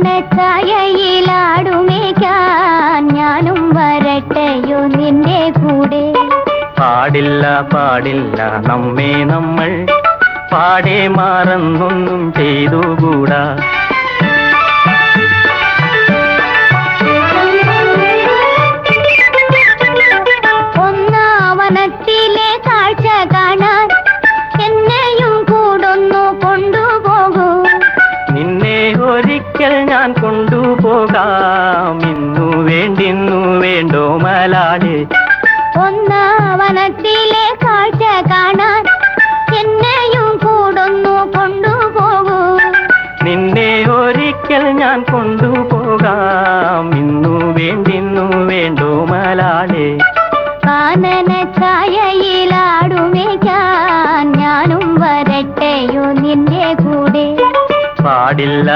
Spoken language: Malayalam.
കാനനച്ചായയിലാടുമേക്കാൻ ഞാനും വരട്ടെയോ നിന്റെ കൂടെ. പാടില്ല പാടില്ല നമ്മെ നമ്മൾ പാടെ മാറന്നൊന്നും ചെയ്തുകൂടാ. ഒന്നാവനത്തിലെ കാഴ്ച കാണാൻ എന്നെയും കൂടൊന്നു കൊണ്ടുപോകൂ. നിന്നെ ഒരിക്കൽ ഞാൻ കൊണ്ടുപോകാം. ഇന്നു വേണ്ടിന്നു വേണ്ടോ മലാളെ. ഒന്നാവനത്തിലെ കാഴ്ച കാണാൻ എന്നെയും കൂടൊന്നു കൊണ്ടുപോകൂ. നിന്നെ ഒരിക്കൽ ഞാൻ കൊണ്ടുപോകാം. ഇന്നു വേണ്ടിന്നു വേണ്ടോ മലാളെ. കാനനച്ചായയിലാടുമേക്കാൻ ഞാനും വരട്ടെയോ നിന്റെ കൂടെ. പാടില്ല